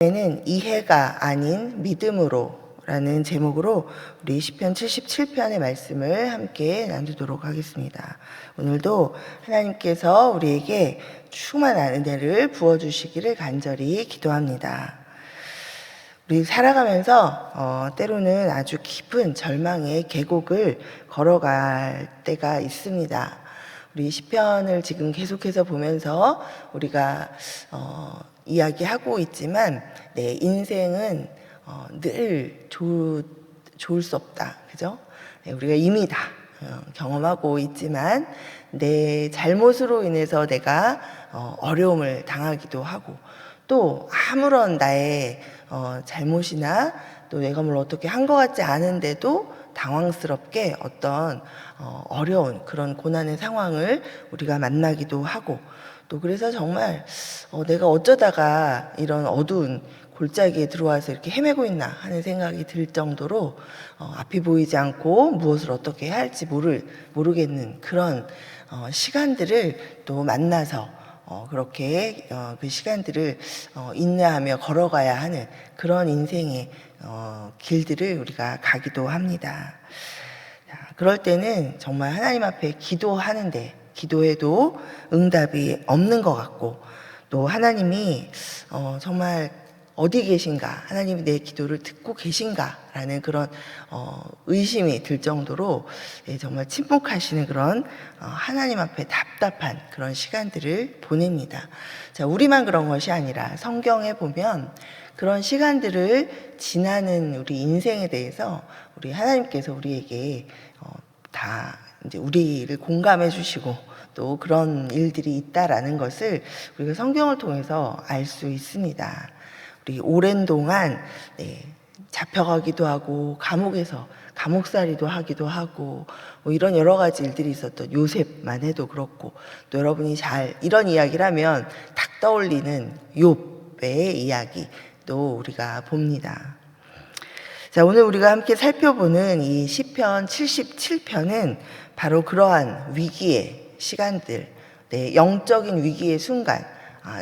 는 이해가 아닌 믿음으로 라는 제목으로 우리 시편 77편의 말씀을 함께 나누도록 하겠습니다. 오늘도 하나님께서 우리에게 충만한 은혜를 부어주시기를 간절히 기도합니다. 우리 살아가면서 때로는 아주 깊은 절망의 계곡을 걸어갈 때가 있습니다. 우리 시편을 지금 계속해서 보면서 우리가 이야기하고 있지만 내 인생은 늘 좋을 수 없다. 그죠? 우리가 이미 다 경험하고 있지만 내 잘못으로 인해서 내가 어려움을 당하기도 하고 또 아무런 나의 잘못이나 또 내가 뭘 어떻게 한 것 같지 않은데도 당황스럽게 어떤 어려운 그런 고난의 상황을 우리가 만나기도 하고 또 그래서 정말 내가 어쩌다가 이런 어두운 골짜기에 들어와서 이렇게 헤매고 있나 하는 생각이 들 정도로 앞이 보이지 않고 무엇을 어떻게 해야 할지 모르겠는 그런 시간들을 또 만나서 그렇게 그 시간들을 인내하며 걸어가야 하는 그런 인생의 길들을 우리가 가기도 합니다. 그럴 때는 정말 하나님 앞에 기도하는데 기도해도 응답이 없는 것 같고 또 하나님이 정말 어디 계신가, 하나님이 내 기도를 듣고 계신가라는 그런 의심이 들 정도로 정말 침묵하시는 그런 하나님 앞에 답답한 그런 시간들을 보냅니다. 자, 우리만 그런 것이 아니라 성경에 보면 그런 시간들을 지나는 우리 인생에 대해서 우리 하나님께서 우리에게 다 이제 우리를 공감해 주시고 또 그런 일들이 있다라는 것을 우리가 성경을 통해서 알 수 있습니다. 우리 오랜 동안 잡혀가기도 하고 감옥에서 감옥살이도 하기도 하고 뭐 이런 여러 가지 일들이 있었던 요셉만 해도 그렇고 또 여러분이 잘 이런 이야기를 하면 딱 떠올리는 욥의 이야기도 우리가 봅니다. 자, 오늘 우리가 함께 살펴보는 이 시편 77편은 바로 그러한 위기의 시간들, 영적인 위기의 순간,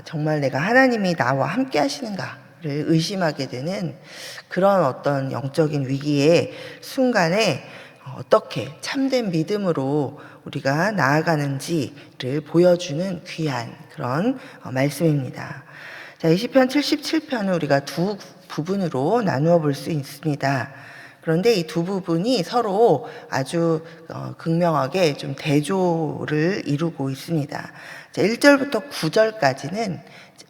정말 내가 하나님이 나와 함께 하시는가를 의심하게 되는 그런 어떤 영적인 위기의 순간에 어떻게 참된 믿음으로 우리가 나아가는지를 보여주는 귀한 그런 말씀입니다. 자, 이 시편 77편은 우리가 두 부분으로 나누어 볼 수 있습니다. 그런데 이 두 부분이 서로 아주 극명하게 좀 대조를 이루고 있습니다. 자, 1절부터 9절까지는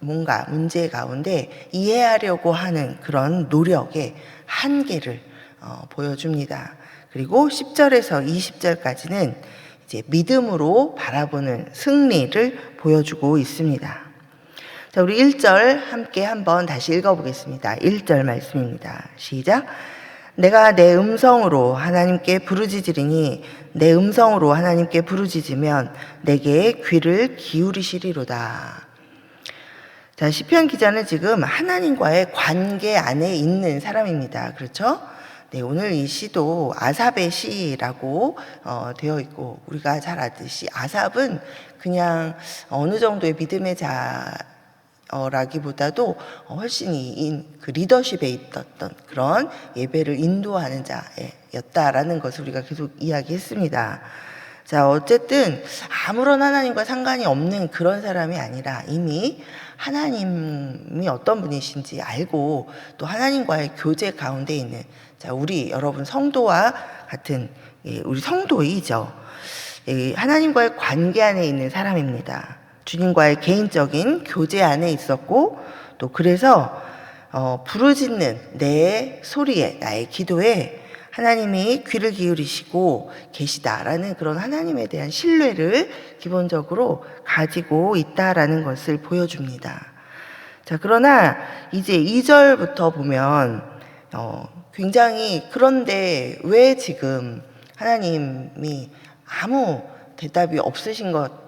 뭔가 문제 가운데 이해하려고 하는 그런 노력의 한계를 보여줍니다. 그리고 10절에서 20절까지는 이제 믿음으로 바라보는 승리를 보여주고 있습니다. 자, 우리 1절 함께 한번 다시 읽어보겠습니다. 1절 말씀입니다. 시작. 내가 내 음성으로 하나님께 부르짖으리니 내 음성으로 하나님께 부르짖으면 내게 귀를 기울이시리로다. 자, 시편 기자는 지금 하나님과의 관계 안에 있는 사람입니다. 그렇죠? 네, 오늘 이 시도 아삽의 시라고 되어 있고 우리가 잘 아듯이 아삽은 그냥 어느 정도의 믿음의 라기보다도 훨씬 그 리더십에 있었던 그런 예배를 인도하는 자였다라는 것을 우리가 계속 이야기했습니다. 자, 어쨌든 아무런 하나님과 상관이 없는 그런 사람이 아니라 이미 하나님이 어떤 분이신지 알고 또 하나님과의 교제 가운데 있는 우리 여러분 성도와 같은 우리 성도이죠. 하나님과의 관계 안에 있는 사람입니다. 주님과의 개인적인 교제 안에 있었고 또 그래서 부르짖는 내 소리에 나의 기도에 하나님이 귀를 기울이시고 계시다라는 그런 하나님에 대한 신뢰를 기본적으로 가지고 있다라는 것을 보여줍니다. 자, 그러나 이제 2절부터 보면 굉장히 그런데 왜 지금 하나님이 아무 대답이 없으신 것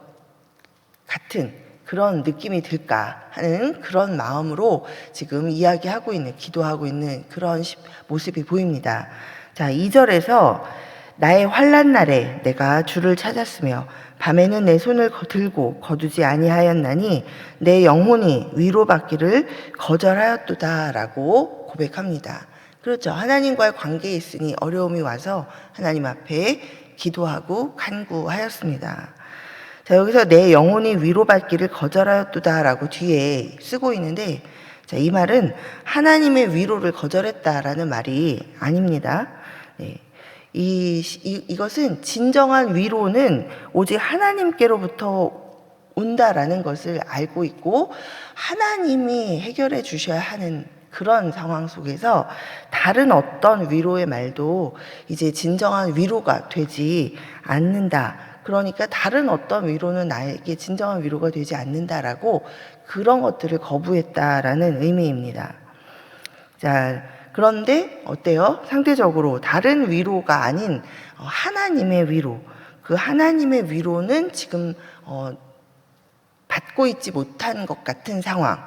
같은 그런 느낌이 들까 하는 그런 마음으로 지금 이야기하고 있는, 기도하고 있는 그런 모습이 보입니다. 자, 2절에서 나의 환난 날에 내가 주를 찾았으며 밤에는 내 손을 들고 거두지 아니하였나니 내 영혼이 위로받기를 거절하였도다라고 고백합니다. 그렇죠. 하나님과의 관계에 있으니 어려움이 와서 하나님 앞에 기도하고 간구하였습니다. 자, 여기서 내 영혼이 위로받기를 거절하였도다라고 뒤에 쓰고 있는데, 자, 이 말은 하나님의 위로를 거절했다라는 말이 아닙니다. 네. 이것은 진정한 위로는 오직 하나님께로부터 온다라는 것을 알고 있고 하나님이 해결해 주셔야 하는 그런 상황 속에서 다른 어떤 위로의 말도 이제 진정한 위로가 되지 않는다. 그러니까 다른 어떤 위로는 나에게 진정한 위로가 되지 않는다라고 그런 것들을 거부했다라는 의미입니다. 자, 그런데 어때요? 상대적으로 다른 위로가 아닌 하나님의 위로, 그 하나님의 위로는 지금 받고 있지 못한 것 같은 상황,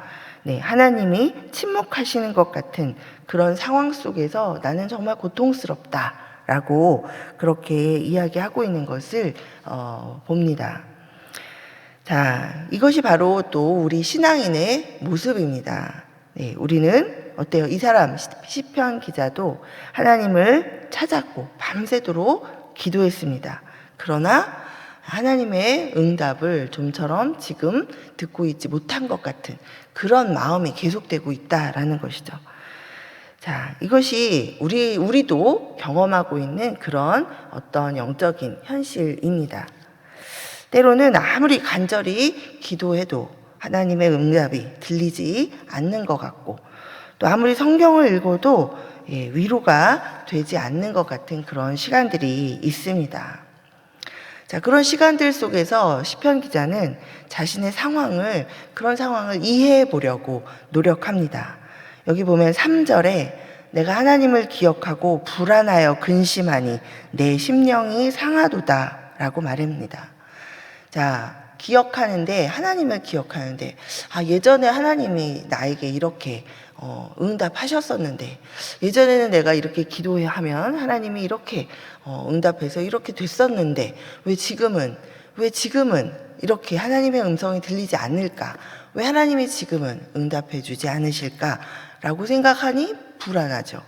네, 하나님이 침묵하시는 것 같은 그런 상황 속에서 나는 정말 고통스럽다라고 그렇게 이야기하고 있는 것을 봅니다. 자, 이것이 바로 또 우리 신앙인의 모습입니다. 네, 우리는 어때요? 이 사람 시편 기자도 하나님을 찾았고 밤새도록 기도했습니다. 그러나 하나님의 응답을 좀처럼 지금 듣고 있지 못한 것 같은 그런 마음이 계속되고 있다라는 것이죠. 자, 이것이 우리도 경험하고 있는 그런 어떤 영적인 현실입니다. 때로는 아무리 간절히 기도해도 하나님의 응답이 들리지 않는 것 같고 또 아무리 성경을 읽어도 위로가 되지 않는 것 같은 그런 시간들이 있습니다. 자, 그런 시간들 속에서 시편 기자는 자신의 그런 상황을 이해해 보려고 노력합니다. 여기 보면 3절에 내가 하나님을 기억하고 불안하여 근심하니 내 심령이 상하도다 라고 말합니다. 자, 하나님을 기억하는데, 예전에 하나님이 나에게 이렇게 응답하셨었는데, 예전에는 내가 이렇게 기도하면 하나님이 이렇게 응답해서 이렇게 됐었는데, 왜 지금은 이렇게 하나님의 음성이 들리지 않을까? 왜 하나님이 지금은 응답해 주지 않으실까? 라고 생각하니 불안하죠.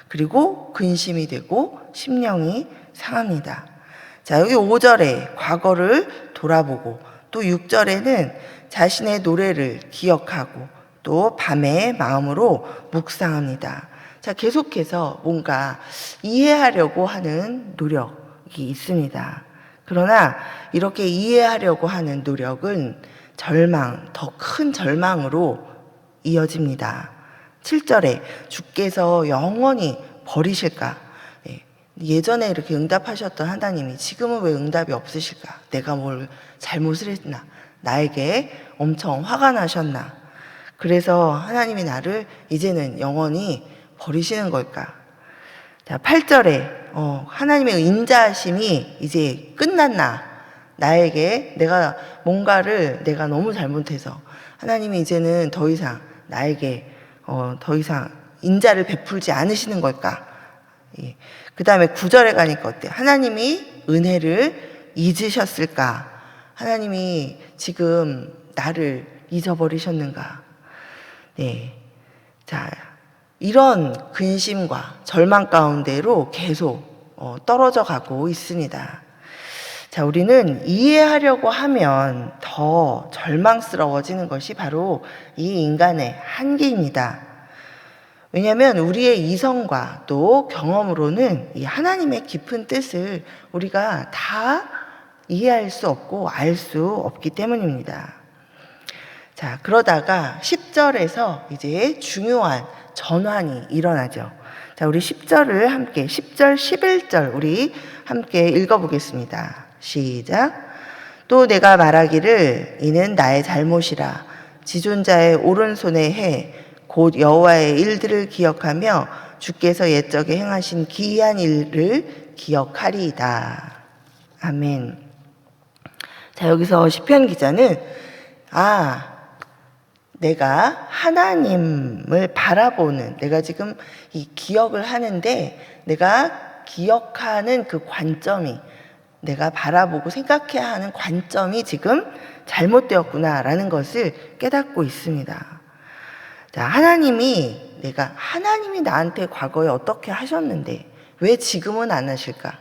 그리고 근심이 되고 심령이 상합니다. 자, 여기 5절에 과거를 돌아보고 또 6절에는 자신의 노래를 기억하고 또 밤에 마음으로 묵상합니다. 자, 계속해서 뭔가 이해하려고 하는 노력이 있습니다. 그러나 이렇게 이해하려고 하는 노력은 더 큰 절망으로 이어집니다. 7절에 주께서 영원히 버리실까? 예전에 이렇게 응답하셨던 하나님이 지금은 왜 응답이 없으실까? 내가 뭘 잘못을 했나? 나에게 엄청 화가 나셨나? 그래서 하나님이 나를 이제는 영원히 버리시는 걸까? 자, 8절에 하나님의 인자하심이 이제 끝났나? 나에게 내가 너무 잘못해서 하나님이 이제는 더 이상 나에게 더 이상 인자를 베풀지 않으시는 걸까? 그 다음에 9절에 가니까 어때요? 하나님이 은혜를 잊으셨을까? 하나님이 지금 나를 잊어버리셨는가? 네. 자, 이런 근심과 절망 가운데로 계속 떨어져 가고 있습니다. 자, 우리는 이해하려고 하면 더 절망스러워지는 것이 바로 이 인간의 한계입니다. 왜냐하면 우리의 이성과 또 경험으로는 이 하나님의 깊은 뜻을 우리가 다 이해할 수 없고 알 수 없기 때문입니다. 자, 그러다가 10절에서 이제 중요한 전환이 일어나죠. 자, 우리 10절을 함께 10절, 11절 우리 함께 읽어보겠습니다. 시작. 또 내가 말하기를 이는 나의 잘못이라 지존자의 오른손에 해 곧 여호와의 일들을 기억하며 주께서 옛적에 행하신 기이한 일을 기억하리이다. 아멘. 자, 여기서 시편 기자는 내가 하나님을 바라보는, 내가 지금 이 기억을 하는데 내가 기억하는 그 관점이, 내가 바라보고 생각해야 하는 관점이 지금 잘못되었구나라는 것을 깨닫고 있습니다. 자, 하나님이 나한테 과거에 어떻게 하셨는데 왜 지금은 안 하실까?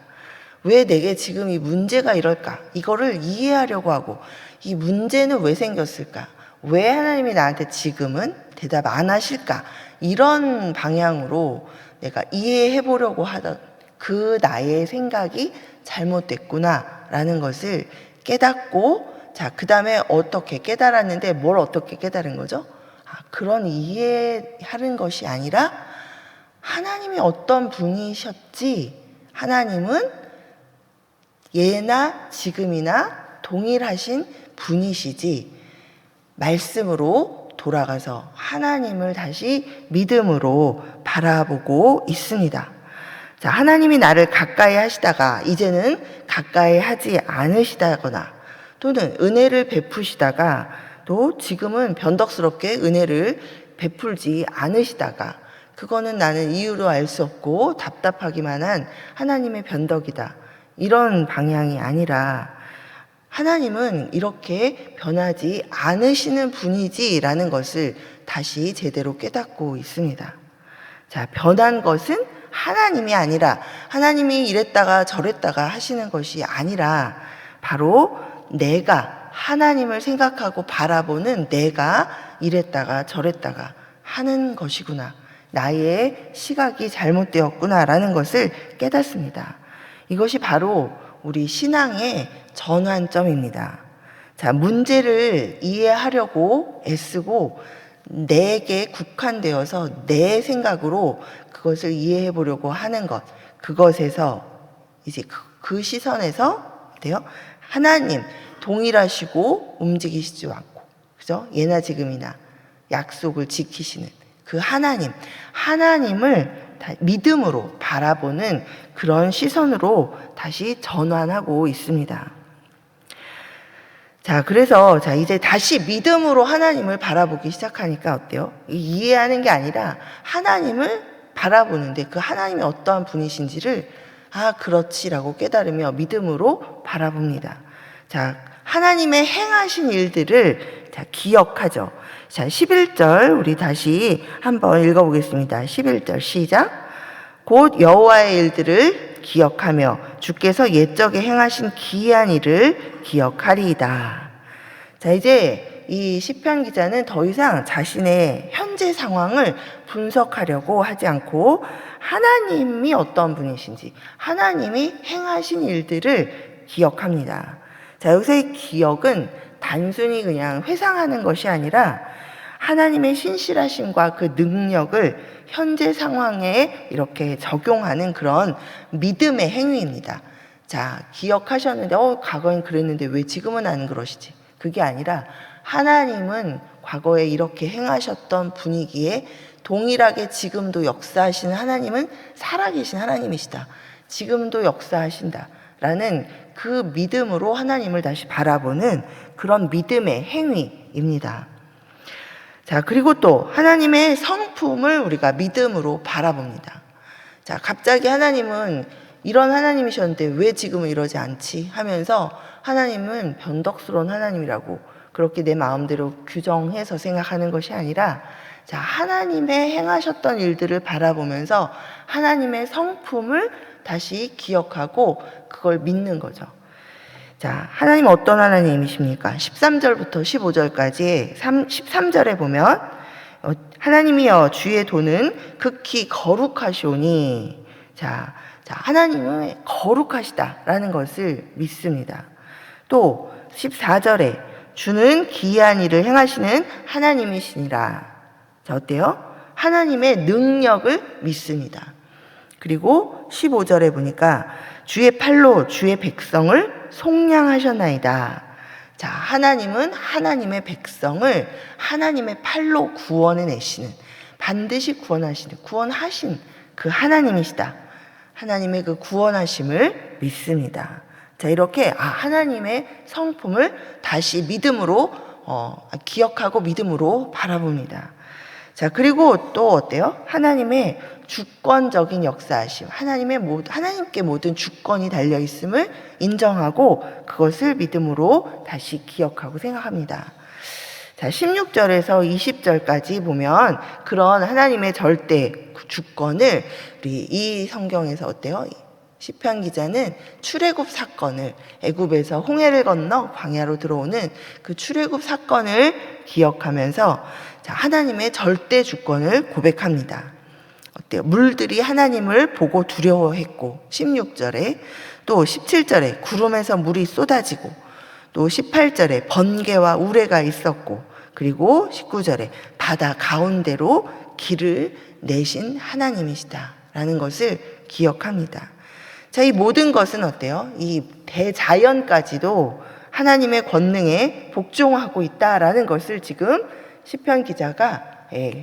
왜 내게 지금 이 문제가 이럴까? 이거를 이해하려고 하고, 이 문제는 왜 생겼을까? 왜 하나님이 나한테 지금은 대답 안 하실까? 이런 방향으로 내가 이해해 보려고 하던 그 나의 생각이 잘못됐구나라는 것을 깨닫고, 자, 그 다음에 어떻게 깨달았는데 뭘 어떻게 깨달은 거죠? 그런 이해하는 것이 아니라 하나님이 어떤 분이셨지, 하나님은 예나 지금이나 동일하신 분이시지, 말씀으로 돌아가서 하나님을 다시 믿음으로 바라보고 있습니다. 자, 하나님이 나를 가까이 하시다가 이제는 가까이 하지 않으시다거나, 또는 은혜를 베푸시다가 또 지금은 변덕스럽게 은혜를 베풀지 않으시다가, 그거는 나는 이유로 알 수 없고 답답하기만 한 하나님의 변덕이다, 이런 방향이 아니라 하나님은 이렇게 변하지 않으시는 분이지라는 것을 다시 제대로 깨닫고 있습니다. 자, 변한 것은 하나님이 아니라, 하나님이 이랬다가 저랬다가 하시는 것이 아니라 바로 내가 하나님을 생각하고 바라보는 내가 이랬다가 저랬다가 하는 것이구나, 나의 시각이 잘못되었구나라는 것을 깨닫습니다. 이것이 바로 우리 신앙의 전환점입니다. 자, 문제를 이해하려고 애쓰고 내게 국한되어서 내 생각으로 그것을 이해해 보려고 하는 것, 그것에서 이제 그 시선에서 어때요? 하나님 동일하시고 움직이시지 않고, 그죠? 예나 지금이나 약속을 지키시는 그 하나님을 믿음으로 바라보는 그런 시선으로 다시 전환하고 있습니다. 자, 그래서 이제 다시 믿음으로 하나님을 바라보기 시작하니까 어때요? 이해하는 게 아니라 하나님을 바라보는데 그 하나님이 어떠한 분이신지를 그렇지라고 깨달으며 믿음으로 바라봅니다. 자, 하나님의 행하신 일들을 기억하죠. 자, 11절 우리 다시 한번 읽어보겠습니다. 11절 시작. 곧 여호와의 일들을 기억하며 주께서 옛적에 행하신 기이한 일을 기억하리이다. 자, 이제 이 시편 기자는 더 이상 자신의 현재 상황을 분석하려고 하지 않고 하나님이 어떤 분이신지, 하나님이 행하신 일들을 기억합니다. 자, 여기서의 기억은 단순히 그냥 회상하는 것이 아니라 하나님의 신실하심과 그 능력을 현재 상황에 이렇게 적용하는 그런 믿음의 행위입니다. 자, 기억하셨는데 과거엔 그랬는데 왜 지금은 안 그러시지? 그게 아니라 하나님은 과거에 이렇게 행하셨던 분이기에 동일하게 지금도 역사하시는 하나님은 살아계신 하나님이시다, 지금도 역사하신다 라는 그 믿음으로 하나님을 다시 바라보는 그런 믿음의 행위입니다. 자, 그리고 또 하나님의 성품을 우리가 믿음으로 바라봅니다. 자, 갑자기 하나님은 이런 하나님이셨는데 왜 지금은 이러지 않지 하면서 하나님은 변덕스러운 하나님이라고 그렇게 내 마음대로 규정해서 생각하는 것이 아니라, 자, 하나님의 행하셨던 일들을 바라보면서 하나님의 성품을 다시 기억하고 그걸 믿는 거죠. 자, 하나님은 어떤 하나님이십니까? 13절부터 15절까지 13절에 보면 하나님이여 주의 도는 극히 거룩하시오니, 자, 하나님은 거룩하시다라는 것을 믿습니다. 또 14절에 주는 기이한 일을 행하시는 하나님이시니라. 자, 어때요? 하나님의 능력을 믿습니다. 그리고 15절에 보니까 주의 팔로 주의 백성을 속량하셨나이다. 자, 하나님은 하나님의 백성을 하나님의 팔로 구원해내시는, 반드시 구원하신 그 하나님이시다. 하나님의 그 구원하심을 믿습니다. 자, 이렇게 하나님의 성품을 다시 믿음으로 기억하고 믿음으로 바라봅니다. 자, 그리고 또 어때요? 하나님의 주권적인 역사하심, 하나님께 모든 주권이 달려 있음을 인정하고 그것을 믿음으로 다시 기억하고 생각합니다. 자, 16절에서 20절까지 보면 그런 하나님의 절대 주권을 우리 이 성경에서 어때요? 시편 기자는 출애굽 사건을, 애굽에서 홍해를 건너 광야로 들어오는 그 출애굽 사건을 기억하면서 자, 하나님의 절대 주권을 고백합니다. 어때요? 물들이 하나님을 보고 두려워했고, 16절에 또 17절에 구름에서 물이 쏟아지고, 또 18절에 번개와 우레가 있었고, 그리고 19절에 바다 가운데로 길을 내신 하나님이시다 라는 것을 기억합니다. 자, 이 모든 것은 어때요? 이 대자연까지도 하나님의 권능에 복종하고 있다라는 것을 지금 시편 기자가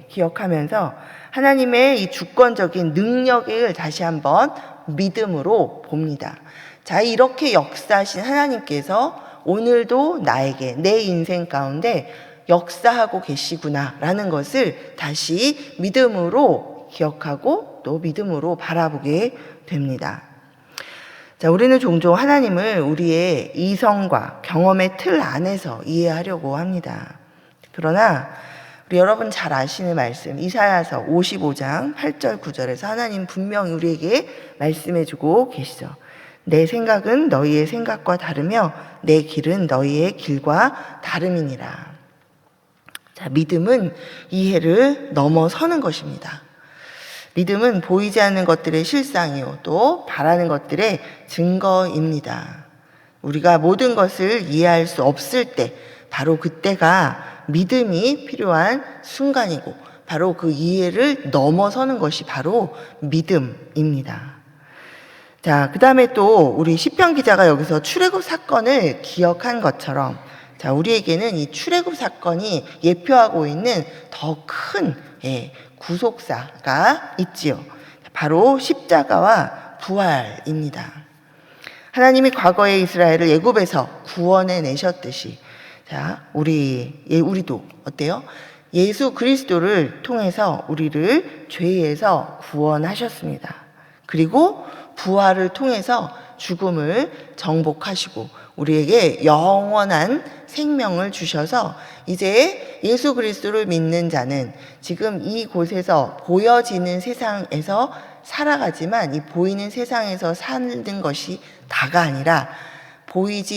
기억하면서 하나님의 이 주권적인 능력을 다시 한번 믿음으로 봅니다. 자, 이렇게 역사하신 하나님께서 오늘도 나에게, 내 인생 가운데 역사하고 계시구나라는 것을 다시 믿음으로 기억하고 또 믿음으로 바라보게 됩니다. 자, 우리는 종종 하나님을 우리의 이성과 경험의 틀 안에서 이해하려고 합니다. 그러나 우리 여러분 잘 아시는 말씀, 이사야서 55장 8절 9절에서 하나님 분명히 우리에게 말씀해주고 계시죠. 내 생각은 너희의 생각과 다르며 내 길은 너희의 길과 다름이니라. 자, 믿음은 이해를 넘어서는 것입니다. 믿음은 보이지 않는 것들의 실상이요, 또 바라는 것들의 증거입니다. 우리가 모든 것을 이해할 수 없을 때, 바로 그때가 믿음이 필요한 순간이고, 바로 그 이해를 넘어서는 것이 바로 믿음입니다. 자, 그 다음에 또 우리 시편 기자가 여기서 출애굽 사건을 기억한 것처럼, 자, 우리에게는 이 출애굽 사건이 예표하고 있는 더 큰 구속사가 있지요. 바로 십자가와 부활입니다. 하나님이 과거에 이스라엘을 애굽에서 구원해 내셨듯이, 자, 우리도 어때요? 예수 그리스도를 통해서 우리를 죄에서 구원하셨습니다. 그리고 부활을 통해서 죽음을 정복하시고 우리에게 영원한 생명을 주셔서 이제 예수 그리스도를 믿는 자는 지금 이곳에서 보여지는 세상에서 살아가지만 이 보이는 세상에서 사는 것이 다가 아니라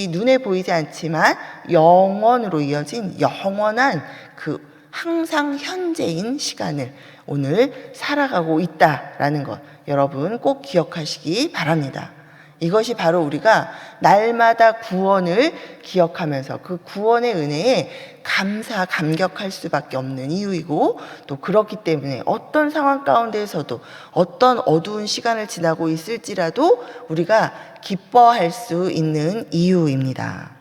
눈에 보이지 않지만 영원으로 이어진 영원한 그 항상 현재인 시간을 오늘 살아가고 있다라는 것 여러분 꼭 기억하시기 바랍니다. 이것이 바로 우리가 날마다 구원을 기억하면서 그 구원의 은혜에 감격할 수밖에 없는 이유이고, 또 그렇기 때문에 어떤 상황 가운데에서도 어떤 어두운 시간을 지나고 있을지라도 우리가 기뻐할 수 있는 이유입니다.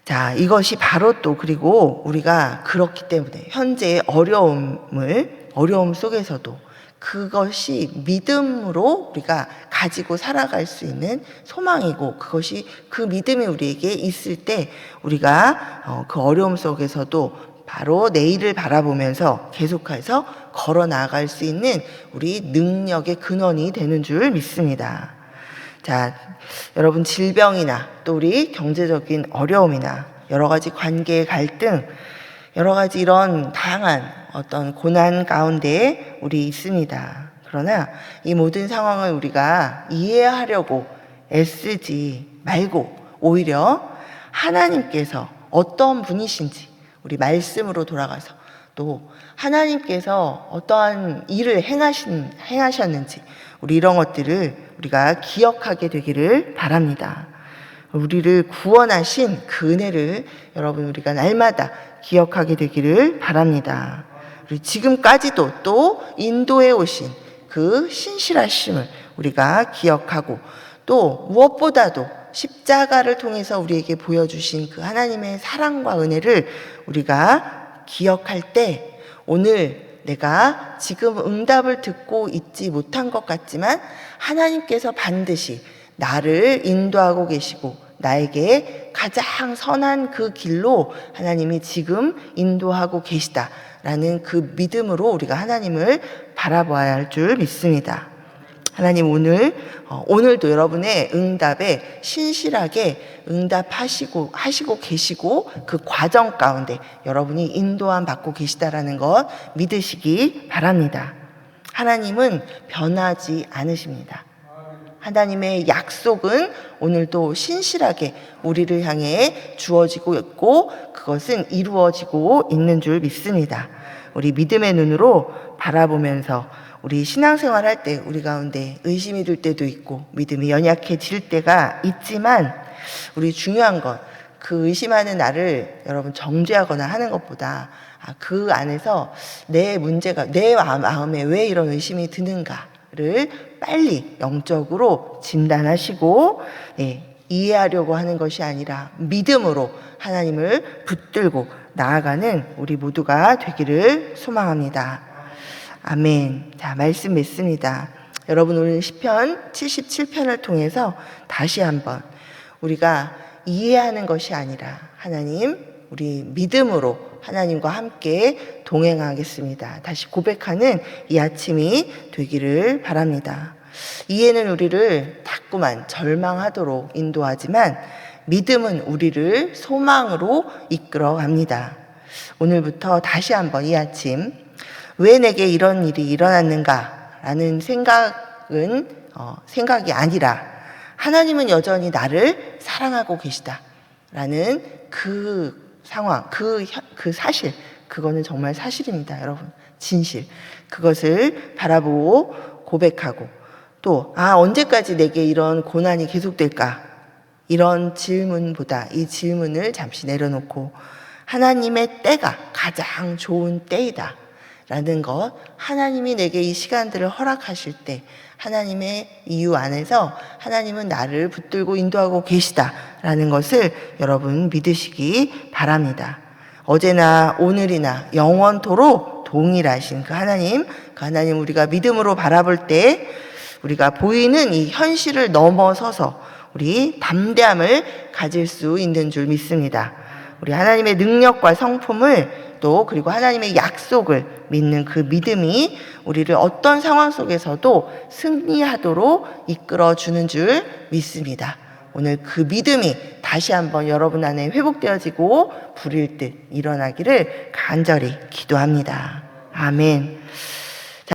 자, 이것이 바로 또 그리고 우리가 그렇기 때문에 현재의 어려움 속에서도 그것이 믿음으로 우리가 가지고 살아갈 수 있는 소망이고, 그것이 그 믿음이 우리에게 있을 때 우리가 그 어려움 속에서도 바로 내일을 바라보면서 계속해서 걸어 나아갈 수 있는 우리 능력의 근원이 되는 줄 믿습니다. 자, 여러분 질병이나 또 우리 경제적인 어려움이나 여러 가지 관계의 갈등, 여러 가지 이런 다양한 어떤 고난 가운데 우리 있습니다. 그러나 이 모든 상황을 우리가 이해하려고 애쓰지 말고 오히려 하나님께서 어떤 분이신지 우리 말씀으로 돌아가서 또 하나님께서 어떠한 일을 행하셨는지 우리 이런 것들을 우리가 기억하게 되기를 바랍니다. 우리를 구원하신 그 은혜를 여러분 우리가 날마다 기억하게 되기를 바랍니다. 우리 지금까지도 또 인도해 오신 그 신실하심을 우리가 기억하고, 또 무엇보다도 십자가를 통해서 우리에게 보여주신 그 하나님의 사랑과 은혜를 우리가 기억할 때, 오늘 내가 지금 응답을 듣고 있지 못한 것 같지만 하나님께서 반드시 나를 인도하고 계시고 나에게 가장 선한 그 길로 하나님이 지금 인도하고 계시다 라는 그 믿음으로 우리가 하나님을 바라봐야 할 줄 믿습니다. 하나님 오늘도 여러분의 응답에 신실하게 응답하시고 계시고 그 과정 가운데 여러분이 인도함 받고 계시다라는 것 믿으시기 바랍니다. 하나님은 변하지 않으십니다. 하나님의 약속은 오늘도 신실하게 우리를 향해 주어지고 있고 그것은 이루어지고 있는 줄 믿습니다. 우리 믿음의 눈으로 바라보면서 우리 신앙생활 할 때 우리 가운데 의심이 들 때도 있고 믿음이 연약해질 때가 있지만 우리 중요한 건 그 의심하는 나를 여러분 정죄하거나 하는 것보다 그 안에서 내 문제가 내 마음에 왜 이런 의심이 드는가를 빨리 영적으로 진단하시고 이해하려고 하는 것이 아니라 믿음으로 하나님을 붙들고 나아가는 우리 모두가 되기를 소망합니다. 아멘. 자, 말씀 맺습니다. 여러분 오늘 시편 77편을 통해서 다시 한번 우리가 이해하는 것이 아니라 하나님 우리 믿음으로 하나님과 함께 동행하겠습니다. 다시 고백하는 이 아침이 되기를 바랍니다. 이해는 우리를 자꾸만 절망하도록 인도하지만 믿음은 우리를 소망으로 이끌어 갑니다. 오늘부터 다시 한번 이 아침 왜 내게 이런 일이 일어났는가 라는 생각이 아니라 하나님은 여전히 나를 사랑하고 계시다 라는 그 상황, 그 사실, 그거는 정말 사실입니다, 여러분. 진실. 그것을 바라보고 고백하고 또 언제까지 내게 이런 고난이 계속될까? 이런 질문보다 이 질문을 잠시 내려놓고 하나님의 때가 가장 좋은 때이다 라는 것, 하나님이 내게 이 시간들을 허락하실 때 하나님의 이유 안에서 하나님은 나를 붙들고 인도하고 계시다라는 것을 여러분 믿으시기 바랍니다. 어제나 오늘이나 영원토록 동일하신 그 하나님 우리가 믿음으로 바라볼 때 우리가 보이는 이 현실을 넘어서서 우리 담대함을 가질 수 있는 줄 믿습니다. 우리 하나님의 능력과 성품을 또 그리고 하나님의 약속을 믿는 그 믿음이 우리를 어떤 상황 속에서도 승리하도록 이끌어주는 줄 믿습니다. 오늘 그 믿음이 다시 한번 여러분 안에 회복되어지고 불일 듯 일어나기를 간절히 기도합니다. 아멘.